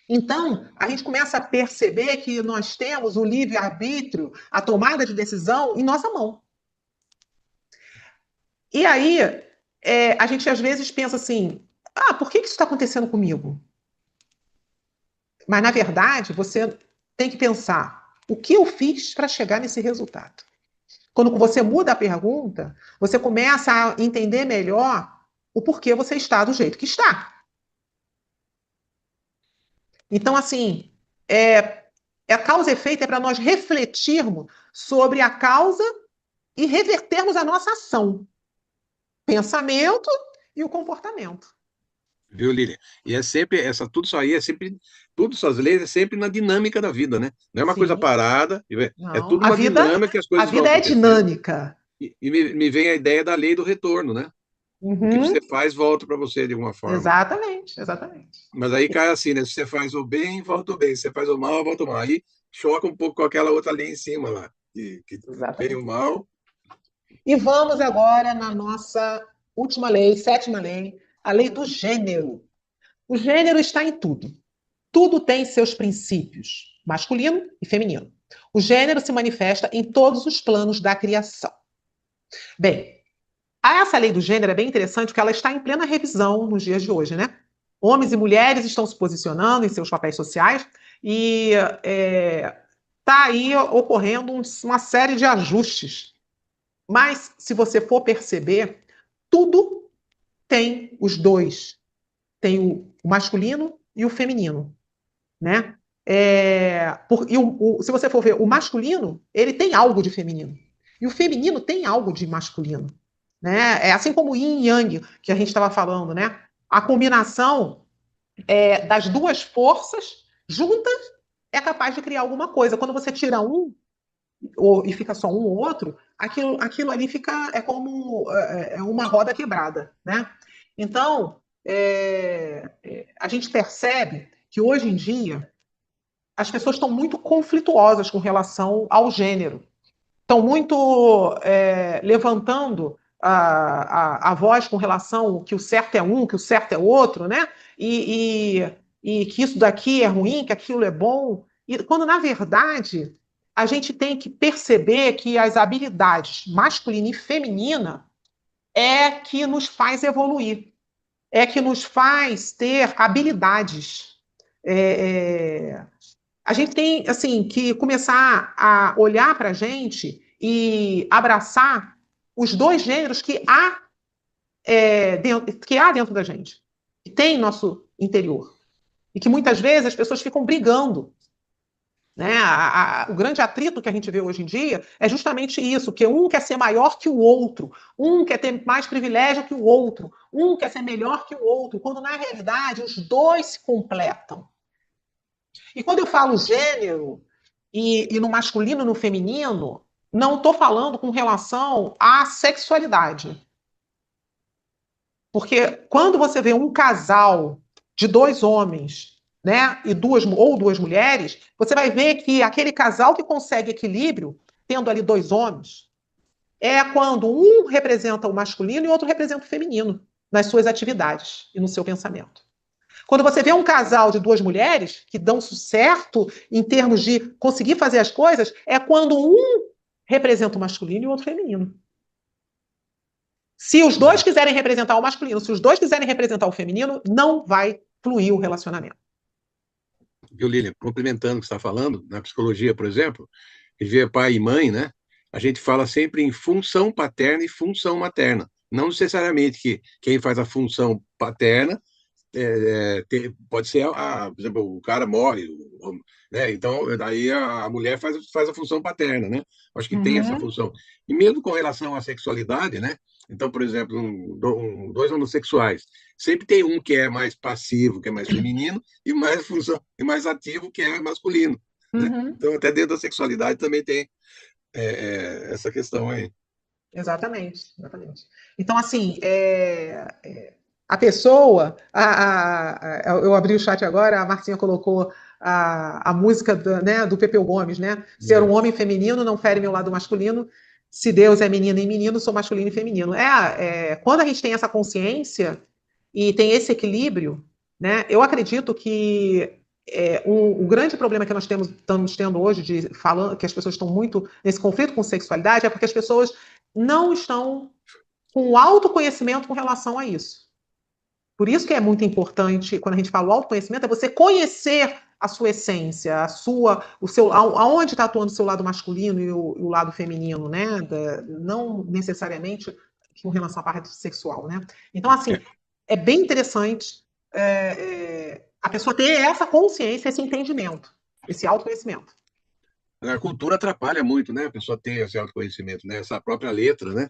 Então, a gente começa a perceber que nós temos o livre-arbítrio, a tomada de decisão em nossa mão. E aí, a gente às vezes pensa assim, por que isso está acontecendo comigo? Mas, na verdade, você tem que pensar, o que eu fiz para chegar nesse resultado? Quando você muda a pergunta, você começa a entender melhor o porquê você está do jeito que está. Então, assim, a causa e efeito é para nós refletirmos sobre a causa e revertermos a nossa ação, pensamento e o comportamento. Viu, Lilian? E é sempre, tudo isso aí tudo essas leis é sempre na dinâmica da vida, né? Não é uma coisa parada, é tudo uma dinâmica que as coisas vão acontecendo. A vida é dinâmica. E me vem a ideia da lei do retorno, né? O que você faz, volta para você de alguma forma. Exatamente. Mas aí cai assim, né? Se você faz o bem, volta o bem. Se você faz o mal, volta o mal. Aí choca um pouco com aquela outra lei em cima lá, que vem o mal. E vamos agora na nossa última lei, sétima lei, a lei do gênero. O gênero está em tudo. Tudo tem seus princípios, masculino e feminino. O gênero se manifesta em todos os planos da criação. Bem, essa lei do gênero é bem interessante porque ela está em plena revisão nos dias de hoje, né? Homens e mulheres estão se posicionando em seus papéis sociais e está aí ocorrendo uma série de ajustes. Mas, se você for perceber, tudo tem os dois. Tem o masculino e o feminino, né? Se você for ver, o masculino, ele tem algo de feminino. E o feminino tem algo de masculino, né? É assim como o yin e yang, que a gente estava falando, né? A combinação das duas forças juntas é capaz de criar alguma coisa. Quando você tira um e fica só um ou outro, aquilo ali fica como uma roda quebrada, né? Então, a gente percebe que hoje em dia as pessoas estão muito conflituosas com relação ao gênero. Estão muito levantando a voz com relação que o certo é um, que o certo é outro, né? E que isso daqui é ruim, que aquilo é bom. E quando, na verdade, a gente tem que perceber que as habilidades masculina e feminina é que nos faz evoluir, é que nos faz ter habilidades. A gente tem assim, que começar a olhar para a gente e abraçar os dois gêneros que há dentro da gente, que tem em nosso interior. E que muitas vezes as pessoas ficam brigando. Né? O grande atrito que a gente vê hoje em dia é justamente isso, que um quer ser maior que o outro, um quer ter mais privilégio que o outro, um quer ser melhor que o outro, quando na realidade os dois se completam. E quando eu falo gênero, e no masculino e no feminino, não estou falando com relação à sexualidade. Porque quando você vê um casal de dois homens, né, e duas mulheres, você vai ver que aquele casal que consegue equilíbrio, tendo ali dois homens, é quando um representa o masculino e o outro representa o feminino nas suas atividades e no seu pensamento. Quando você vê um casal de duas mulheres que dão certo em termos de conseguir fazer as coisas, é quando um representa o masculino e o outro o feminino. Se os dois quiserem representar o masculino, se os dois quiserem representar o feminino, não vai fluir o relacionamento. Viu, Lilian? Complementando o que você está falando, na psicologia, por exemplo, que vê pai e mãe, né? A gente fala sempre em função paterna e função materna. Não necessariamente que quem faz a função paterna pode ser, por exemplo, o cara morre, né? Então, daí a mulher faz a função paterna, né? Acho que tem essa Uhum. função. E mesmo com relação à sexualidade, né? Então, por exemplo, dois homossexuais, sempre tem um que é mais passivo, que é mais feminino, e mais função, e mais ativo, que é masculino, né? Uhum. Então, até dentro da sexualidade também tem essa questão aí. Exatamente, exatamente. Então, assim, a pessoa, eu abri o chat agora, a Marcinha colocou a música né, do Pepeu Gomes, né? Ser um homem feminino não fere meu lado masculino. Se Deus é menina e menino, sou masculino e feminino. Quando a gente tem essa consciência e tem esse equilíbrio, né? Eu acredito que o grande problema que nós estamos tendo hoje, falando que as pessoas estão muito nesse conflito com sexualidade, é porque as pessoas não estão com autoconhecimento com relação a isso. Por isso que é muito importante, quando a gente fala o autoconhecimento, é você conhecer a sua essência, aonde está atuando o seu lado masculino e o lado feminino, né? Não necessariamente com relação à parte sexual, né? Então, assim, é bem interessante a pessoa ter essa consciência, esse entendimento, esse autoconhecimento. A cultura atrapalha muito, né? A pessoa ter esse autoconhecimento, né? Essa própria letra, né?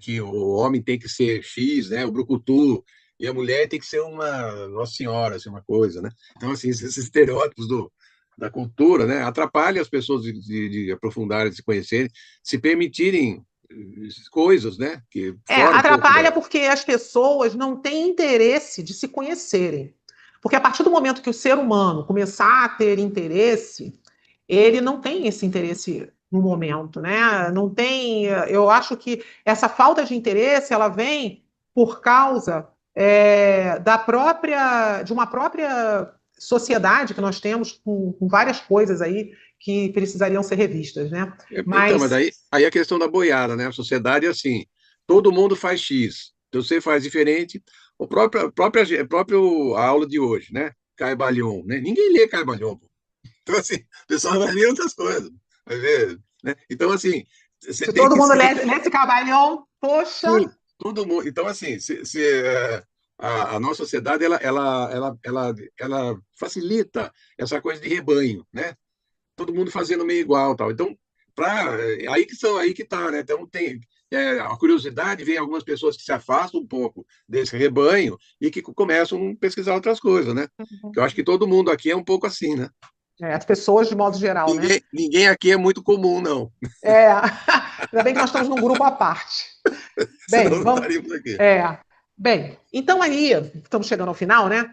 Que o homem tem que ser X, né? O brucutu, e a mulher tem que ser uma Nossa Senhora, assim, uma coisa, né? Então, assim, esses estereótipos da cultura, né? Atrapalham as pessoas de aprofundarem, de se conhecerem, se permitirem coisas, né? Que fora um pouco Atrapalha porque as pessoas não têm interesse de se conhecerem. Porque a partir do momento que o ser humano começar a ter interesse, ele não tem esse interesse no momento, né? Não tem. Eu acho que essa falta de interesse ela vem por causa de uma própria sociedade que nós temos com várias coisas aí que precisariam ser revistas, né? Então, mas Mas aí a questão da boiada, né? A sociedade é assim, todo mundo faz X, então você faz diferente. A própria aula de hoje, né? Caibalion, né? Ninguém lê Caibalion, pô. Então, assim, o pessoal vai ler outras coisas, vai ver, né? Então, assim, você se tem todo que mundo se... lesse Cabalhão, poxa. Todo mundo. Então, assim, a nossa sociedade ela facilita essa coisa de rebanho, né? Todo mundo fazendo meio igual, tal. Então, aí que tá, né? Então tem a curiosidade, vem algumas pessoas que se afastam um pouco desse rebanho e que começam a pesquisar outras coisas, né? Que eu acho que todo mundo aqui é um pouco assim, né? As pessoas de modo geral, né? Ninguém aqui é muito comum, não. É, ainda bem que nós estamos num grupo à parte. Bem, Senão não vamos. estaríamos aqui. Bem, então aí, estamos chegando ao final, né?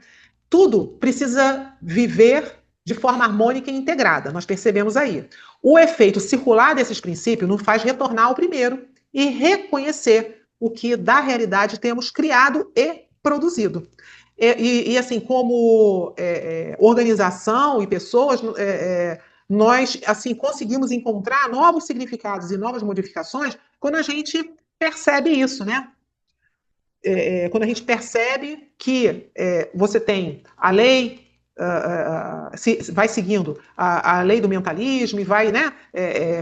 Tudo precisa viver de forma harmônica e integrada, nós percebemos aí. O efeito circular desses princípios nos faz retornar ao primeiro e reconhecer o que da realidade temos criado e produzido. Assim, como organização e pessoas, nós assim conseguimos encontrar novos significados e novas modificações quando a gente percebe isso, né? Quando a gente percebe que você tem a lei, vai seguindo a lei do mentalismo e vai, né,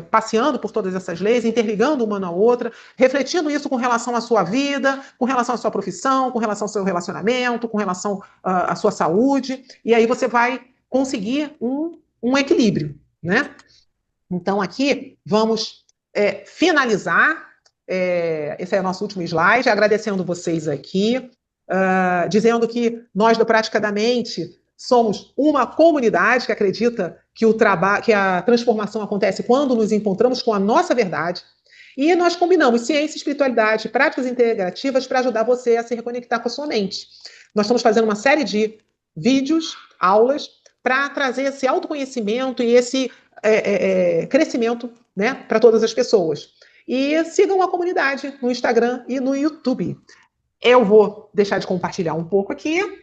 passeando por todas essas leis, interligando uma na outra, refletindo isso com relação à sua vida, com relação à sua profissão, com relação ao seu relacionamento, com relação à sua saúde, e aí você vai conseguir um equilíbrio, né? Então, aqui vamos finalizar. Esse é o nosso último slide, agradecendo vocês aqui, dizendo que nós do Praticadamente somos uma comunidade que acredita que a transformação acontece quando nos encontramos com a nossa verdade. E nós combinamos ciência, espiritualidade, práticas integrativas para ajudar você a se reconectar com a sua mente. Nós estamos fazendo uma série de vídeos, aulas, para trazer esse autoconhecimento e esse crescimento, né, para todas as pessoas. E sigam a comunidade no Instagram e no YouTube. Eu vou deixar de compartilhar um pouco aqui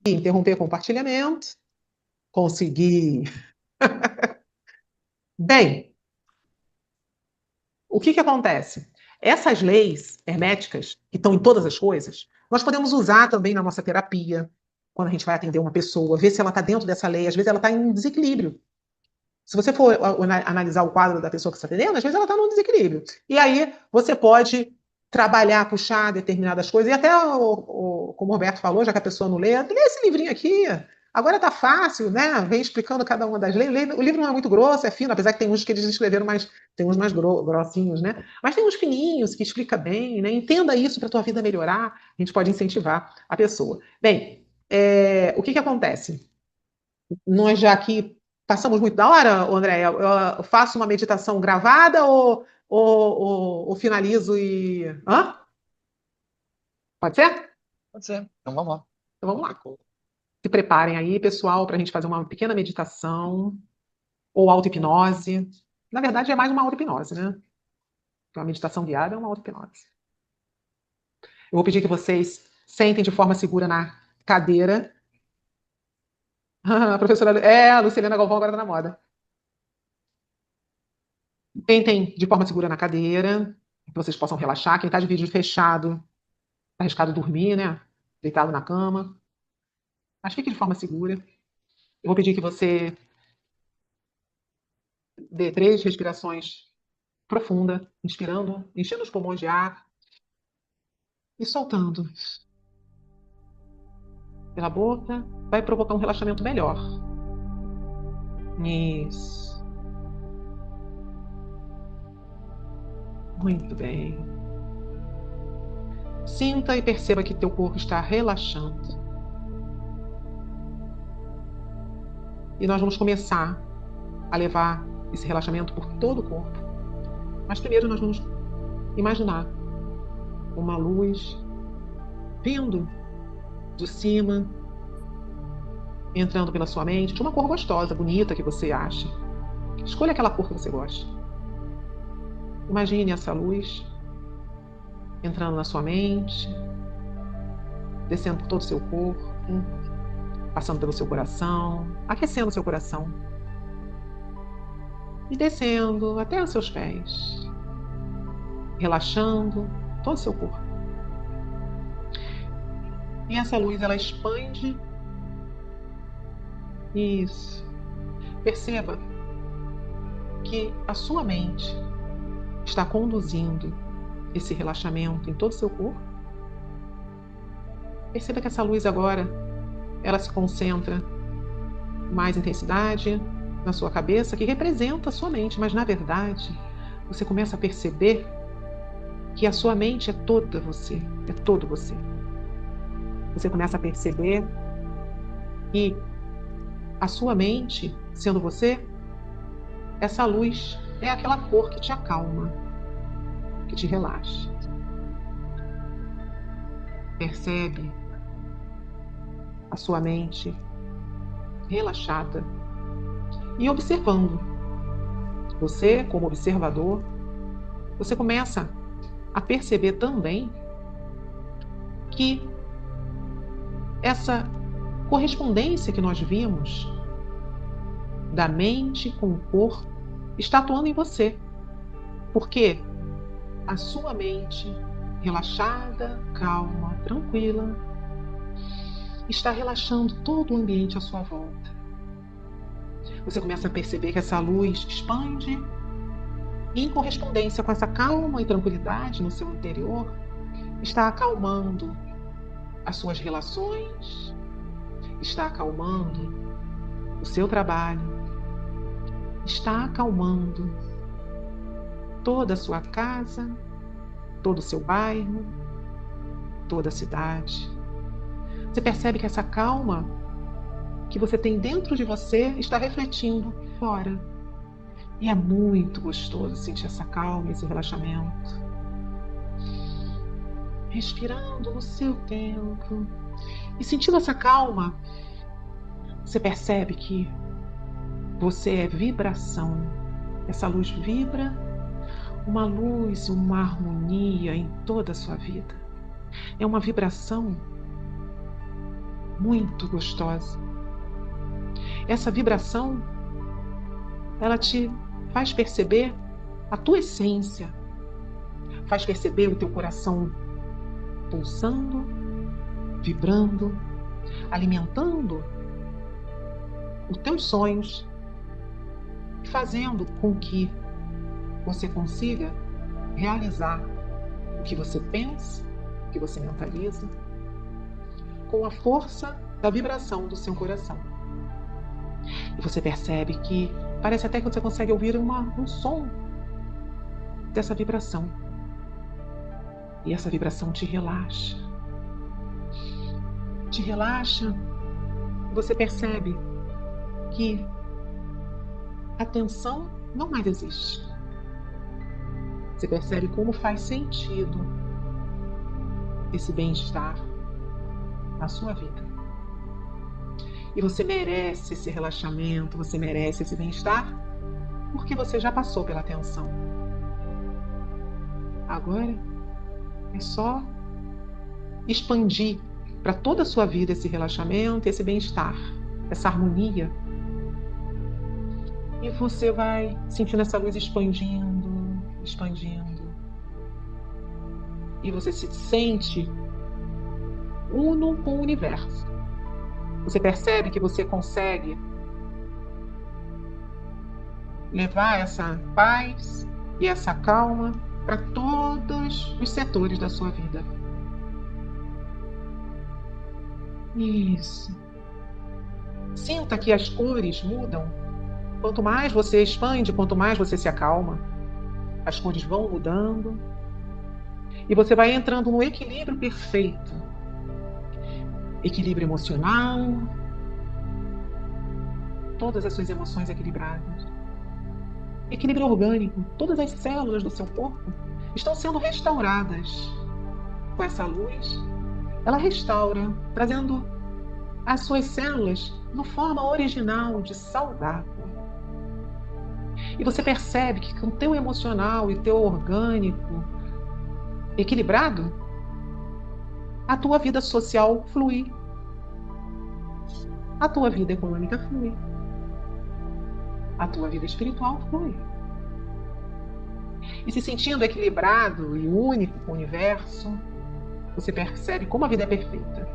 e interromper o compartilhamento. Consegui. Bem, o que acontece? Essas leis herméticas, que estão em todas as coisas, nós podemos usar também na nossa terapia, quando a gente vai atender uma pessoa, ver se ela está dentro dessa lei. Às vezes ela está em desequilíbrio. Se você for analisar o quadro da pessoa que você está atendendo, às vezes ela está num desequilíbrio. E aí você pode trabalhar, puxar determinadas coisas. E até, como o Roberto falou, já que a pessoa não lê esse livrinho aqui. Agora está fácil, né? Vem explicando cada uma das leis. O livro não é muito grosso, é fino, apesar que tem uns que eles escreveram mais, tem uns mais grossinhos, né? Mas tem uns fininhos que explica bem, né? Entenda isso para a tua vida melhorar. A gente pode incentivar a pessoa. Bem, o que acontece? Nós já aqui passamos muito da hora, André. Eu faço uma meditação gravada ou finalizo e. Hã? Pode ser? Pode ser. Então vamos lá. Então vamos lá. Se preparem aí, pessoal, para a gente fazer uma pequena meditação ou auto-hipnose. Na verdade, é mais uma auto-hipnose, né? Uma meditação guiada é uma auto-hipnose. Eu vou pedir que vocês sentem de forma segura na cadeira. A professora. A Lucilena Galvão agora está na moda. Sentem de forma segura na cadeira, que vocês possam relaxar. Quem está de vídeo fechado, está arriscado dormir, né? Deitado na cama. Mas fique de forma segura. Eu vou pedir que você dê 3 respirações profundas, inspirando, enchendo os pulmões de ar e soltando pela boca. Vai provocar um relaxamento melhor. Isso. Muito bem. Sinta e perceba que teu corpo está relaxando. E nós vamos começar a levar esse relaxamento por todo o corpo. Mas primeiro nós vamos imaginar uma luz vindo de cima, entrando pela sua mente, de uma cor gostosa, bonita que você acha. Escolha aquela cor que você gosta. Imagine essa luz entrando na sua mente, descendo por todo o seu corpo, passando pelo seu coração, aquecendo o seu coração e descendo até os seus pés, relaxando todo o seu corpo. E essa luz, ela expande. Isso. Perceba que a sua mente está conduzindo esse relaxamento em todo o seu corpo. Perceba que essa luz agora, ela se concentra com mais intensidade na sua cabeça, que representa a sua mente, mas na verdade, você começa a perceber que a sua mente é toda você, é todo você. Você começa a perceber que a sua mente, sendo você, essa luz é aquela cor que te acalma, que te relaxa. Percebe a sua mente relaxada e observando. Você, como observador, você começa a perceber também que essa correspondência que nós vimos da mente com o corpo está atuando em você. Porque a sua mente relaxada, calma, tranquila, está relaxando todo o ambiente à sua volta. Você começa a perceber que essa luz expande e, em correspondência com essa calma e tranquilidade no seu interior, está acalmando as suas relações, está acalmando o seu trabalho, está acalmando toda a sua casa, todo o seu bairro, toda a cidade. Você percebe que essa calma que você tem dentro de você está refletindo fora. E é muito gostoso sentir essa calma, esse relaxamento. Respirando no seu tempo e sentindo essa calma, você percebe que você é vibração. Essa luz vibra, uma luz, uma harmonia em toda a sua vida. É uma vibração muito gostosa. Essa vibração, ela te faz perceber a tua essência. faz perceber o teu coração pulsando, vibrando, alimentando os teus sonhos, fazendo com que você consiga realizar o que você pensa, o que você mentaliza, com a força da vibração do seu coração. E você percebe que parece até que você consegue ouvir um som dessa vibração. E essa vibração te relaxa. Te relaxa. Você percebe que a tensão não mais existe. Você percebe como faz sentido esse bem-estar na sua vida. E você merece esse relaxamento, você merece esse bem-estar, porque você já passou pela tensão. Agora é só expandir para toda a sua vida esse relaxamento, esse bem-estar, essa harmonia. E você vai sentindo essa luz expandindo, expandindo. E você se sente uno com o universo. Você percebe que você consegue levar essa paz e essa calma para todos os setores da sua vida. Isso. Sinta que as cores mudam. Quanto mais você expande, quanto mais você se acalma, as cores vão mudando. E você vai entrando no equilíbrio perfeito. Equilíbrio emocional. Todas as suas emoções equilibradas. Equilíbrio orgânico. Todas as células do seu corpo estão sendo restauradas. Com essa luz, ela restaura, trazendo as suas células na forma original de saudável. E você percebe que com o teu emocional e o teu orgânico equilibrado, a tua vida social flui. A tua vida econômica flui. A tua vida espiritual flui. E se sentindo equilibrado e único com o universo, você percebe como a vida é perfeita.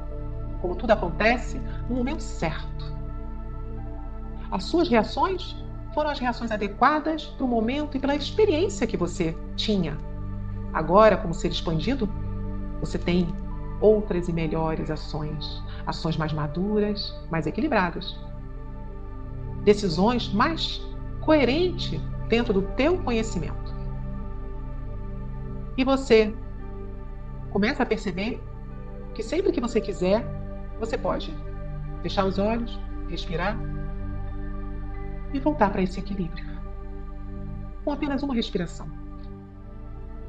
Como tudo acontece no momento certo. As suas reações foram as reações adequadas para o momento e pela experiência que você tinha. Agora, como ser expandido, você tem outras e melhores ações. Ações mais maduras, mais equilibradas. Decisões mais coerentes dentro do teu conhecimento. E você começa a perceber que sempre que você quiser, você pode fechar os olhos, respirar e voltar para esse equilíbrio. Com apenas uma respiração.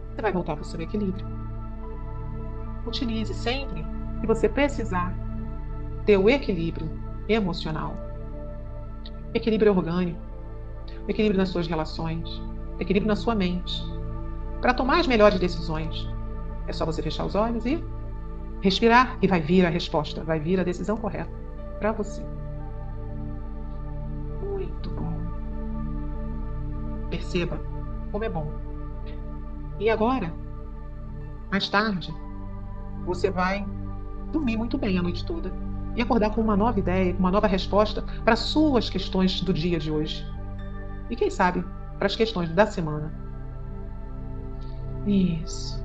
Você vai voltar para o seu equilíbrio. Utilize sempre que você precisar ter o equilíbrio emocional, equilíbrio orgânico, equilíbrio nas suas relações, equilíbrio na sua mente. Para tomar as melhores decisões, é só você fechar os olhos e respirar e vai vir a resposta, vai vir a decisão correta para você. Muito bom. Perceba como é bom. E agora, mais tarde, você vai dormir muito bem a noite toda e acordar com uma nova ideia, com uma nova resposta para as suas questões do dia de hoje. E quem sabe, para as questões da semana. Isso.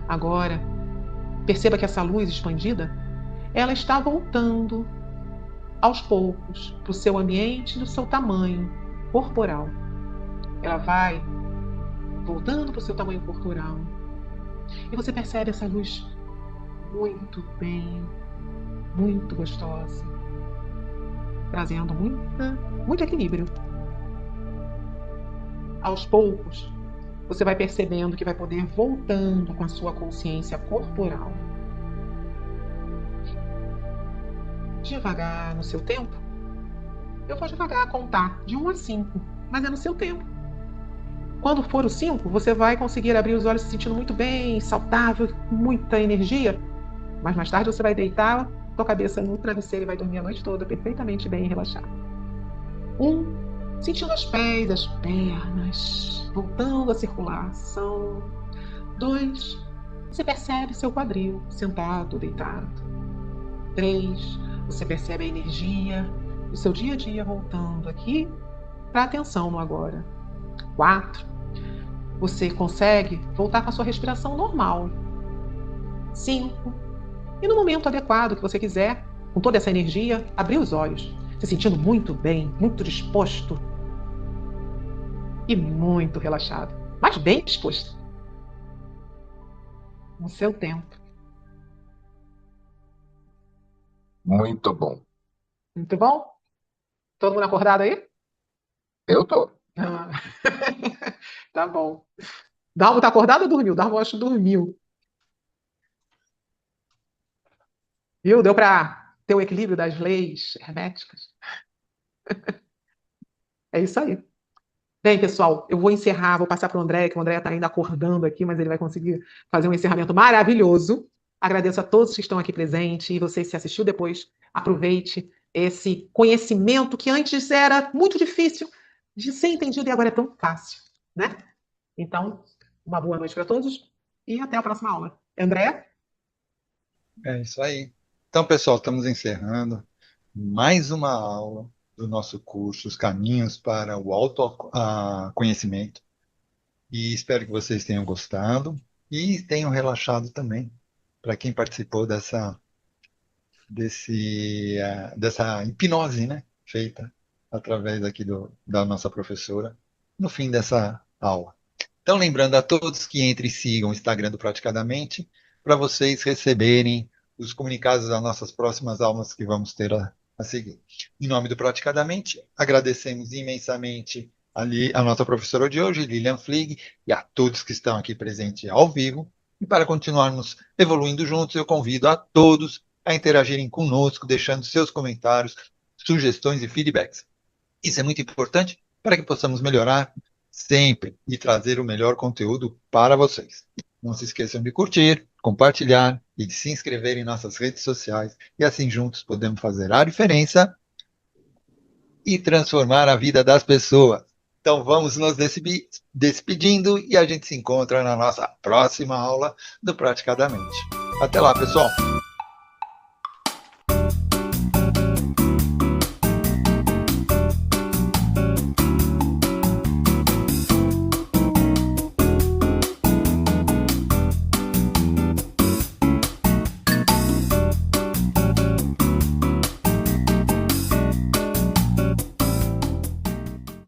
Agora, perceba que essa luz expandida, ela está voltando aos poucos para o seu ambiente e o seu tamanho corporal. Ela vai voltando para o seu tamanho corporal. E você percebe essa luz muito bem, muito gostosa, trazendo muito equilíbrio. Aos poucos, você vai percebendo que vai poder voltando com a sua consciência corporal. Devagar, no seu tempo. Eu vou devagar a contar, de 1 a 5, mas é no seu tempo. Quando for o 5, você vai conseguir abrir os olhos se sentindo muito bem, saudável, com muita energia. Mas mais tarde você vai deitar tua cabeça no travesseiro e vai dormir a noite toda perfeitamente bem e relaxado. 1, sentindo os pés, as pernas, voltando a circulação, 2, você percebe seu quadril sentado, deitado. 3, você percebe a energia do seu dia a dia voltando aqui para a atenção no agora. 4, você consegue voltar com a sua respiração normal. 5, e no momento adequado que você quiser, com toda essa energia, abrir os olhos, se sentindo muito bem, muito disposto e muito relaxado, mas bem disposto. No seu tempo. Muito bom. Muito bom? Todo mundo acordado aí? Eu tô. Ah. Tá bom. Dalmo tá acordado ou dormiu? Dalmo acho que dormiu. Viu? Deu para ter o equilíbrio das leis herméticas. É isso aí. Bem, pessoal, eu vou encerrar, vou passar para o André, que o André está ainda acordando aqui, mas ele vai conseguir fazer um encerramento maravilhoso. Agradeço a todos que estão aqui presentes e você, se assistiu depois, aproveite esse conhecimento que antes era muito difícil de ser entendido e agora é tão fácil, né? Então, uma boa noite para todos e até a próxima aula. André? É isso aí. Então, pessoal, estamos encerrando mais uma aula do nosso curso, Os Caminhos para o Autoconhecimento. E espero que vocês tenham gostado e tenham relaxado também. Para quem participou dessa hipnose, né? Feita através aqui da nossa professora no fim dessa aula. Então, lembrando a todos que entrem e sigam o Instagram do Praticadamente para vocês receberem os comunicados das nossas próximas aulas que vamos ter a seguir. Em nome do Praticadamente, agradecemos imensamente a nossa professora de hoje, Lilian Flig, e a todos que estão aqui presentes ao vivo. E para continuarmos evoluindo juntos, eu convido a todos a interagirem conosco, deixando seus comentários, sugestões e feedbacks. Isso é muito importante para que possamos melhorar sempre e trazer o melhor conteúdo para vocês. Não se esqueçam de curtir, compartilhar e de se inscrever em nossas redes sociais e assim juntos podemos fazer a diferença e transformar a vida das pessoas. Então vamos nos despedindo e a gente se encontra na nossa próxima aula do Praticadamente. Até lá, pessoal!